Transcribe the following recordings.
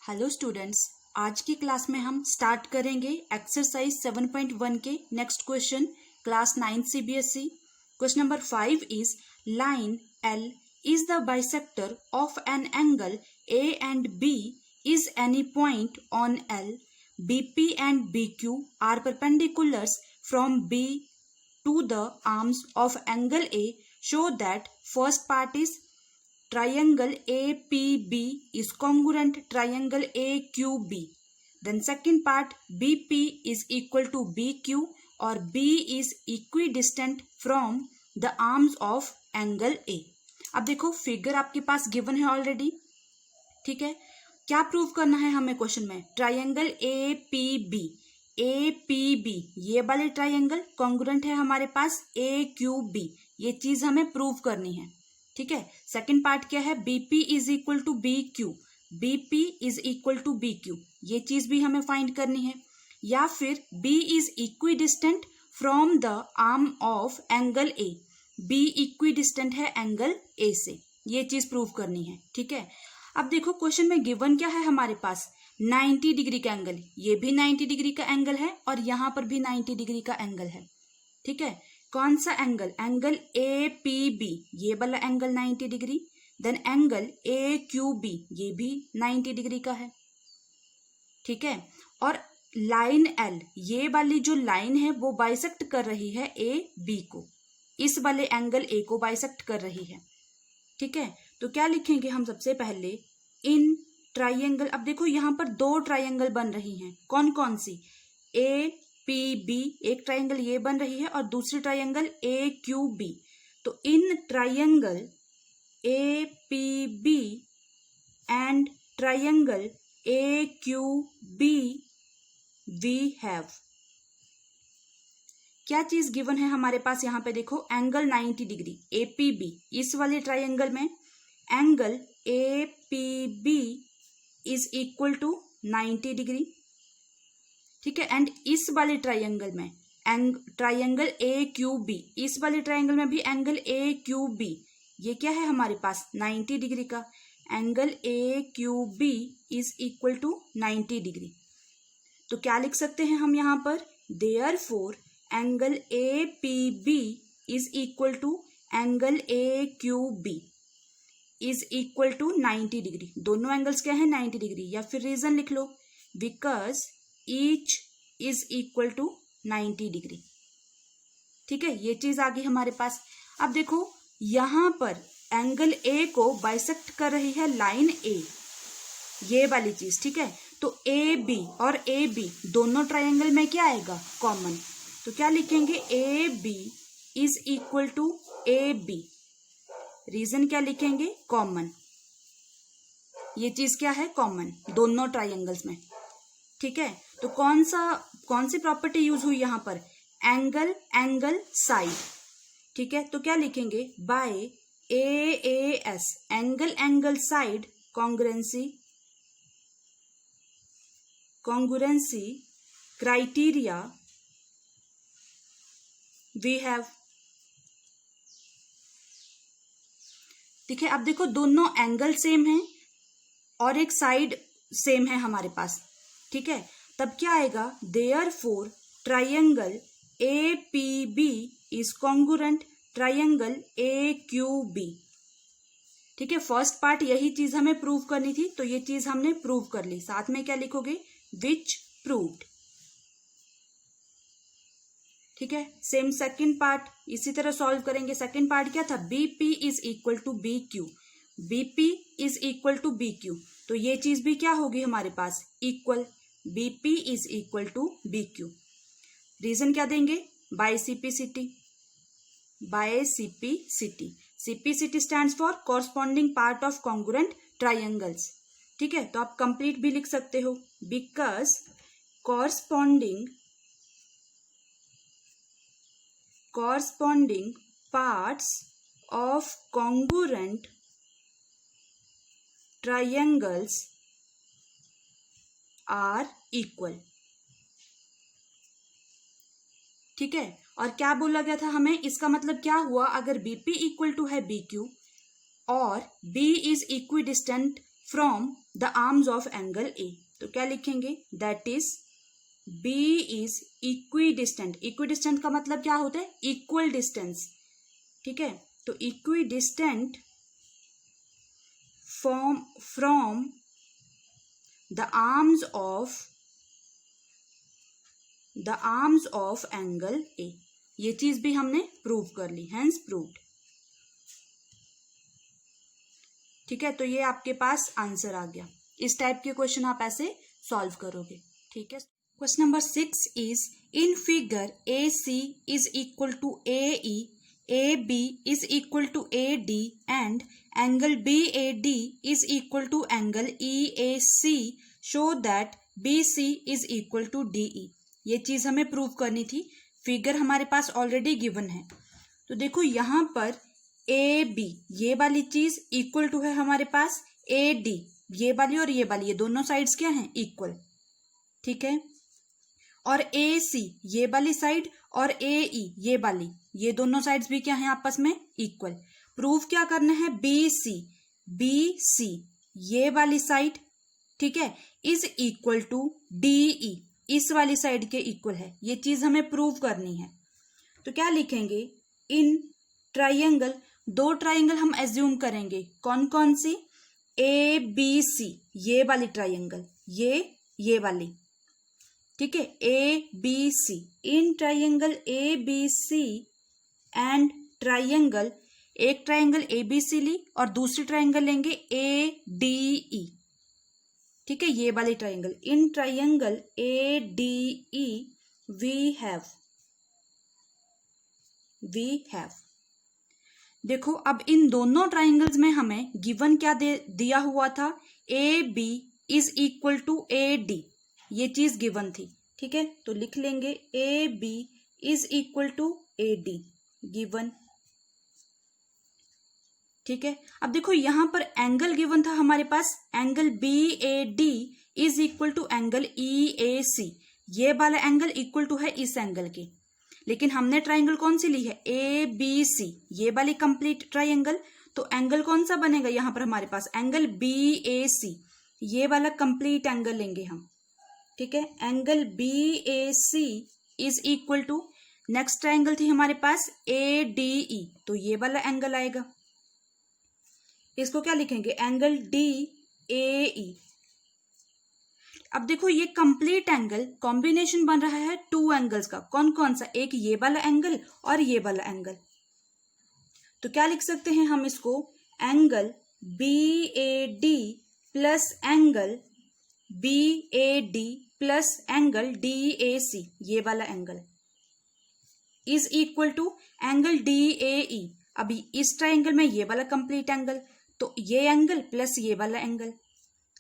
Hello students, आज की class में हम स्टार्ट करेंगे एक्सरसाइज 7.1 के next question class 9 CBSE। Question number 5 is line L is the bisector of an angle A and B is any point on L. BP and BQ are perpendiculars from B to the arms of angle A. Show that first part is triangle APB is congruent triangle AQB. Then second part BP is equal to BQ or B is equidistant from the arms of angle A. अब देखो figure आपके पास given है already, ठीक है। क्या prove करना है हमें क्वेश्चन में? ट्राइंगल APB ये वाले ट्राइंगल कॉन्ग्रुएंट है हमारे पास AQB, ये चीज हमें प्रूव करनी है, ठीक है। सेकंड पार्ट क्या है? BP is equal to BQ, ये चीज भी हमें फाइंड करनी है। या फिर B is equidistant from the arm of angle A, B equidistant है एंगल A से, ये चीज प्रूव करनी है, ठीक है। अब देखो क्वेश्चन में गिवन क्या है हमारे पास? 90 डिग्री का एंगल, ये भी 90 डिग्री का एंगल है और यहाँ पर भी 90 डिग्री का एंगल है, ठीक है। कौन सा एंगल? एंगल APB, ये वाला एंगल 90 डिग्री। देन एंगल AQB, ये भी 90 डिग्री का है, ठीक है। और लाइन L, ये वाली जो लाइन है वो बाइसेक्ट कर रही है AB को, इस वाले एंगल A को बाइसेक्ट कर रही है, ठीक है। तो क्या लिखेंगे हम सबसे पहले? इन ट्राइंगल, अब देखो यहाँ पर दो ट्राइंगल बन रही हैं, कौन कौन सी? APB, एक ट्राइंगल ये बन रही है और दूसरी ट्राइंगल AQB। तो in triangle APB and triangle AQB we have, क्या चीज गिवन है हमारे पास? यहाँ पे देखो एंगल 90 डिग्री APB, इस वाले ट्राइंगल में angle APB is equal to 90 degree, ठीक है। एंड इस वाले ट्राइंगल में ट्राइंगल AQB, इस वाले ट्राइंगल में भी एंगल AQB, ये क्या है हमारे पास? 90 डिग्री का। Angle AQB is equal to 90 degree. तो क्या लिख सकते हैं हम यहाँ पर? Therefore angle APB is equal to angle AQB is equal to 90 degree. दोनों एंगल्स क्या है? 90 डिग्री। या फिर रीजन लिख लो, because each is equal to 90 degree, ठीक है। ये चीज आ गई हमारे पास। अब देखो यहां पर एंगल A को बाइसेक्ट कर रही है लाइन A, ये वाली चीज, ठीक है। तो AB और AB दोनों ट्राइंगल में क्या आएगा? कॉमन। तो क्या लिखेंगे? AB is equal to AB। Reason क्या लिखेंगे? कॉमन। ये चीज क्या है? कॉमन दोनों ट्राइंगल्स में, ठीक है। तो कौन सी प्रॉपर्टी यूज हुई यहां पर? एंगल साइड, ठीक है। तो क्या लिखेंगे? By AAS angle side congruency criteria we have, ठीक है। अब देखो दोनों एंगल सेम है और एक साइड सेम है हमारे पास, ठीक है। तब क्या आएगा? Therefore triangle APB is congruent triangle AQB, ठीक है। फर्स्ट पार्ट यही चीज हमें प्रूव करनी थी, तो ये चीज हमने प्रूव कर ली। साथ में क्या लिखोगे? विच प्रूव्ड, ठीक है। सेम सेकंड पार्ट इसी तरह सॉल्व करेंगे। सेकंड पार्ट क्या था? BP is equal to BQ, तो ये चीज भी क्या होगी हमारे पास? Equal. BP is equal to BQ। Reason क्या देंगे? By CPCT stands for corresponding part of congruent triangles, ठीक है। तो आप कंप्लीट भी लिख सकते हो, because corresponding parts of congruent triangles are equal, ठीक है। और क्या बोला गया था हमें? इसका मतलब क्या हुआ? अगर BP इक्वल टू है BQ और B is equidistant from the arms of angle A. तो क्या लिखेंगे, that is B is equidistant. Equidistant का मतलब क्या होता है, इक्वल डिस्टेंस, ठीक है। तो equidistant from the arms of angle ए। ये चीज भी हमने प्रूव कर ली, हेंस प्रूव्ड, ठीक है। तो ये आपके पास आंसर आ गया। इस टाइप के क्वेश्चन आप ऐसे सॉल्व करोगे, ठीक है। Question number 6 is in figure A C is equal to A E, A B is equal to A D and angle B A D is equal to angle E A C, show that B C is equal to D E. ये चीज हमें prove करनी थी। Figure हमारे पास already given है। तो देखो यहाँ पर ए बी ये वाली चीज इक्वल टू है हमारे पास ए डी, ये वाली और ये वाली, ये दोनों साइड्स क्या हैं, इक्वल, ठीक है। और ए सी ये वाली साइड और ए ई ये वाली, ये दोनों साइड्स भी क्या हैं, आपस में इक्वल। प्रूफ क्या करना है, बी सी ये वाली साइड, ठीक है, is equal to D E, इस वाली साइड के इक्वल है। ये चीज हमें प्रूव करनी है। तो क्या लिखेंगे, इन ट्राइंगल, दो ट्राइंगल हम एज्यूम करेंगे, कौन कौन सी, ए बी सी ये वाली ट्राइंगल, ये वाली, ठीक है, A B C. In triangle A B C and triangle, एक ट्राइंगल ए बी सी ली और दूसरी ट्राइंगल लेंगे ए डी ई, ठीक है, ये वाली triangle. In triangle A D E V have देखो अब इन दोनों ट्राइंगल्स में हमें गिवन क्या दिया हुआ था, A B is equal to A D, ये चीज गिवन थी, ठीक है। तो लिख लेंगे A B is equal to A D, given, ठीक है। अब देखो यहां पर एंगल गिवन था हमारे पास, angle B A D is equal to angle E A C, ये वाला एंगल इक्वल टू है इस एंगल के। लेकिन हमने ट्राइंगल कौन सी ली है, ए बी सी, ये वाली कंप्लीट ट्राइंगल। तो एंगल कौन सा बनेगा यहां पर हमारे पास, एंगल बी ए सी, ये वाला कंप्लीट एंगल लेंगे हम, ठीक है। Angle B A C is equal to, next triangle थी हमारे पास ए डी ई, तो ये वाला एंगल आएगा। इसको क्या लिखेंगे, एंगल डी ए ई। अब देखो ये कंप्लीट एंगल कॉम्बिनेशन बन रहा है टू एंगल्स का, कौन कौन सा, एक ये वाला एंगल और ये वाला एंगल। तो क्या लिख सकते हैं हम इसको, angle B A D plus angle B A D plus angle D A C, ये वाला angle is equal to angle D A E. अभी इस ट्राइंगल में ये वाला कंप्लीट एंगल, तो ये एंगल प्लस ये वाला एंगल,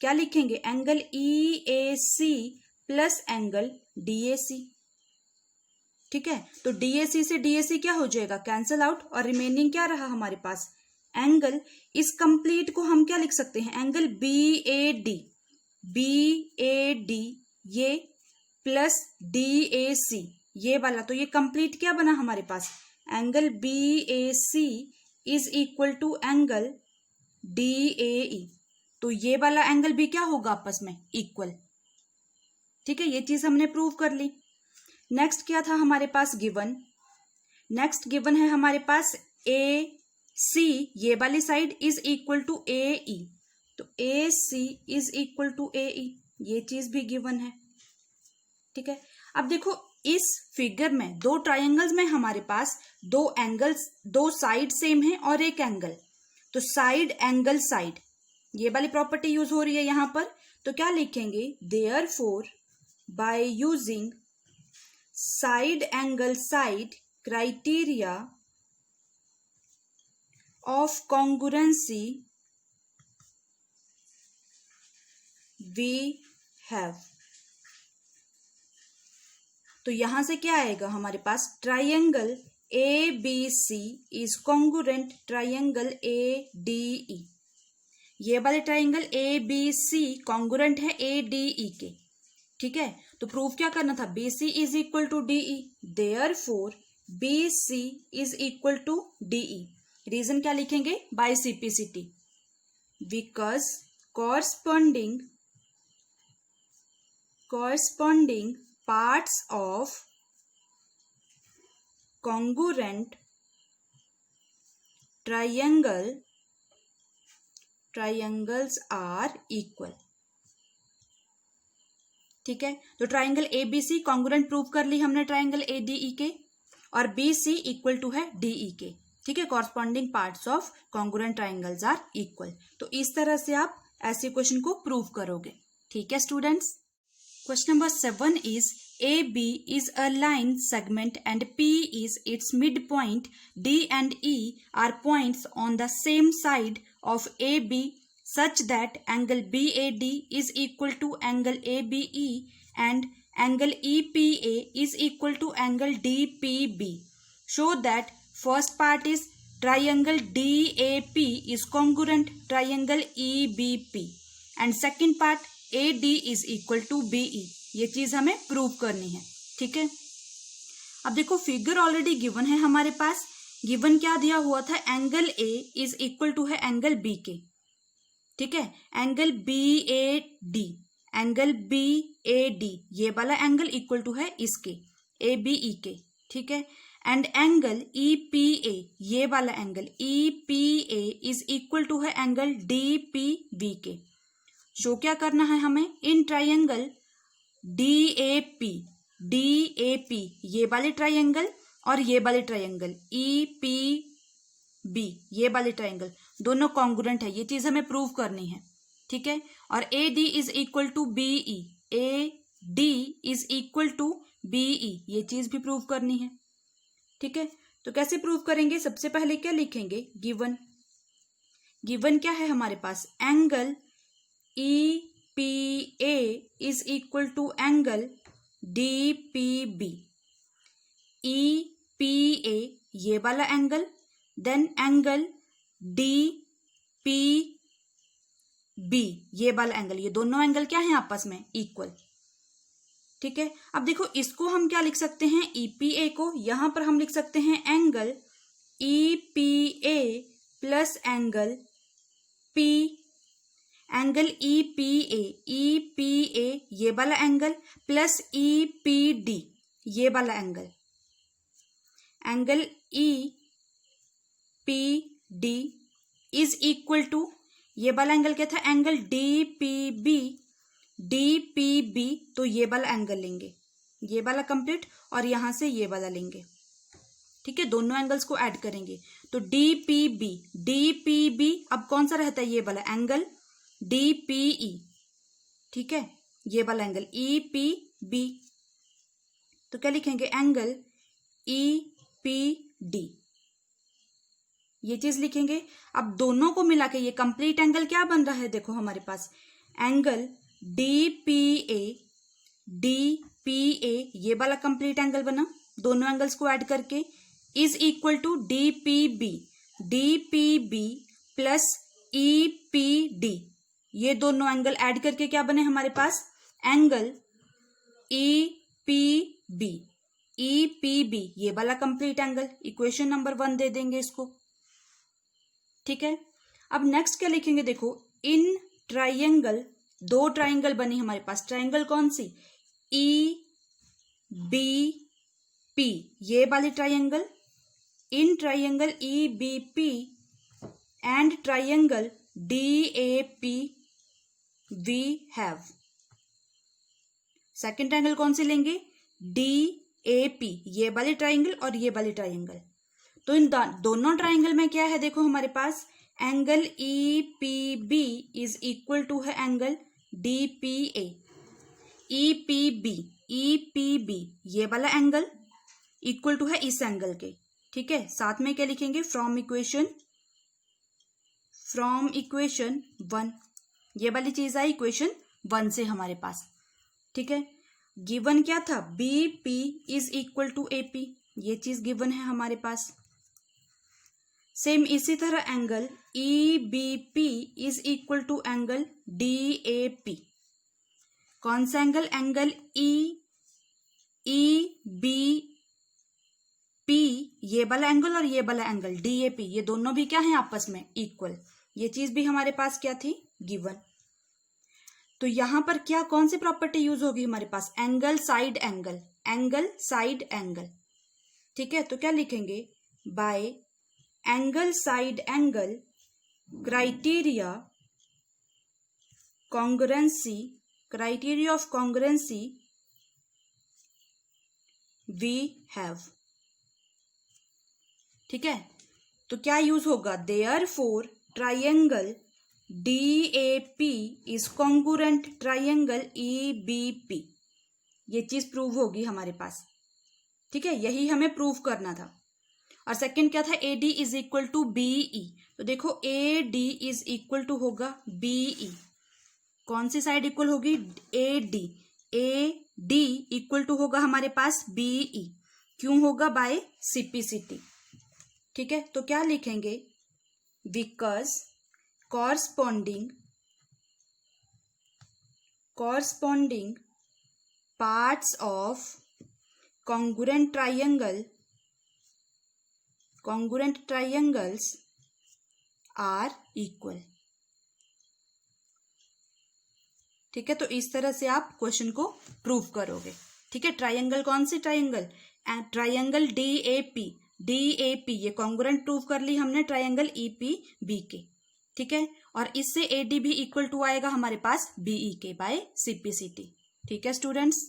क्या लिखेंगे, angle E A C plus angle D A C, ठीक है। तो डी ए सी से डी ए सी क्या हो जाएगा, कैंसल आउट, और रिमेनिंग क्या रहा हमारे पास, एंगल। इस कंप्लीट को हम क्या लिख सकते हैं, एंगल बी ए डी ये प्लस डी ए सी ये वाला, तो ये कंप्लीट क्या बना हमारे पास, angle B A C is equal to angle D A E. तो ये वाला एंगल भी क्या होगा, आपस में इक्वल, ठीक है। ये चीज हमने प्रूव कर ली। नेक्स्ट क्या था हमारे पास गिवन, नेक्स्ट गिवन है हमारे पास ए सी ये वाली side is equal to A E, तो ए C is equal to A ई, ये चीज भी गिवन है, ठीक है। अब देखो इस फिगर में दो ट्राइंगल्स में हमारे पास दो एंगल्स, दो साइड सेम है और एक एंगल, तो साइड एंगल साइड, ये वाली प्रॉपर्टी यूज हो रही है यहां पर। तो क्या लिखेंगे, therefore by using side angle side criteria of congruency we have. तो यहां से क्या आएगा हमारे पास, triangle A B C is congruent triangle A D E, ये वाले triangle A B C congruent है ए डी ई के, ठीक है। तो प्रूफ क्या करना था, B C is equal to D E, therefore B C is equal to D E. Reason क्या लिखेंगे, by simplicity, because corresponding parts of congruent triangles are equal। ठीक है, तो ट्राइंगल ABC कॉन्ग्रुएंट प्रूव कर ली हमने ट्राइंगल ADE के, और BC equal to है DE के। ठीक है, corresponding parts of congruent triangles are equal. तो इस तरह से आप ऐसे क्वेश्चन को प्रूव करोगे। ठीक है students. Question number 7 is AB is a line segment and P is its midpoint. D and E are points on the same side of AB such that angle BAD is equal to angle ABE and angle EPA is equal to angle DPB. Show that first part is triangle DAP is congruent triangle EBP and second part AD is equal to BE। ये चीज हमें prove करनी है। ठीक है, अब देखो figure already given है हमारे पास। गिवन क्या दिया हुआ था, angle A is equal to है एंगल B के। ठीक है, एंगल BAD ये वाला एंगल इक्वल टू है इसके ABE के। ठीक है, एंड एंगल EPA ये वाला angle EPA is equal to है एंगल DPB के। शो क्या करना है हमें, इन ट्राइंगल DAP ये वाले ट्राइंगल और ये वाले ट्राइंगल EPB ये वाले ट्राइंगल दोनों कॉन्ग्रुएंट है, ये चीज हमें प्रूव करनी है। ठीक है, और AD is equal to BE, AD is equal to BE ये चीज भी प्रूव करनी है। ठीक है, तो कैसे प्रूव करेंगे, सबसे पहले क्या लिखेंगे, गिवन क्या है हमारे पास, angle EPA is equal to angle DPB। EPA ये वाला एंगल, देन एंगल DPB ये वाला एंगल, ये दोनों एंगल क्या है आपस में इक्वल। ठीक है, अब देखो इसको हम क्या लिख सकते हैं, EPA को यहां पर हम लिख सकते हैं angle EPA plus angle P, angle EPA ये वाला एंगल प्लस EPD ये वाला angle, angle EPD is equal to ये वाला एंगल क्या था, एंगल DPB तो ये वाला एंगल लेंगे, ये वाला कंप्लीट, और यहां से ये वाला लेंगे। ठीक है, दोनों एंगल्स को ऐड करेंगे तो DPB अब कौन सा रहता है, ये वाला एंगल DPE। ठीक है, ये वाला एंगल EPB, तो क्या लिखेंगे, एंगल EPD ये चीज लिखेंगे। अब दोनों को मिला के ये कंप्लीट एंगल क्या बन रहा है, देखो हमारे पास एंगल DPA ये वाला कंप्लीट एंगल बना, दोनों एंगल्स को ऐड करके, is equal to DPB plus EPD ये दोनों एंगल ऐड करके क्या बने हमारे पास, एंगल EPB ये वाला कंप्लीट एंगल। इक्वेशन नंबर 1 दे देंगे इसको। ठीक है, अब नेक्स्ट क्या लिखेंगे, देखो इन ट्राइंगल, दो ट्राइंगल बनी हमारे पास, ट्राइंगल कौन सी, EBP ये वाली triangle, in triangle EBP and triangle DAP we have, second triangle कौन सी लेंगे, DAP ये वाली ट्राइंगल और ये वाली ट्राइंगल। तो इन दोनों ट्राइंगल में क्या है, देखो हमारे पास angle EPB is equal to है एंगल DPA। EPB ये वाला एंगल इक्वल टू है इस एंगल के। ठीक है, साथ में क्या लिखेंगे, फ्रॉम इक्वेशन 1 ये वाली चीज आई इक्वेशन 1 से हमारे पास। ठीक है, गिवन क्या था, BP is equal to AP ये चीज गिवन है हमारे पास। सेम इसी तरह angle EBP is equal to angle DAP, कौन सा एंगल, एंगल EBP ये वाला एंगल और ये वाला एंगल DAP ये दोनों भी क्या है आपस में इक्वल। ये चीज भी हमारे पास क्या थी, गिवन। तो यहां पर क्या कौन सी प्रॉपर्टी यूज होगी हमारे पास, angle side angle, angle side angle. ठीक है, तो क्या लिखेंगे, by angle side angle criteria congruency, criteria of congruency we have. ठीक है, तो क्या यूज होगा, therefore triangle DAP is congruent triangle EBP। ये चीज प्रूव होगी हमारे पास। ठीक है, यही हमें प्रूव करना था। और सेकंड क्या था, AD is equal to BE। तो देखो AD इज इक्वल टू होगा BE, कौन सी साइड इक्वल होगी, AD इक्वल टू होगा हमारे पास BE, क्यों होगा, बाय CPCT। ठीक है, तो क्या लिखेंगे, because corresponding parts of congruent triangles are equal। ठीक है, तो इस तरह से आप क्वेश्चन को प्रूव करोगे। ठीक है, ट्राइंगल कौन सी ट्राइंगल, ट्राइंगल DAP ये कॉन्ग्रुएंट प्रूव कर ली हमने ट्राइंगल EPB के। ठीक है, और इससे AD भी इक्वल टू आएगा हमारे पास BE के बाय CPCT। ठीक है स्टूडेंट्स।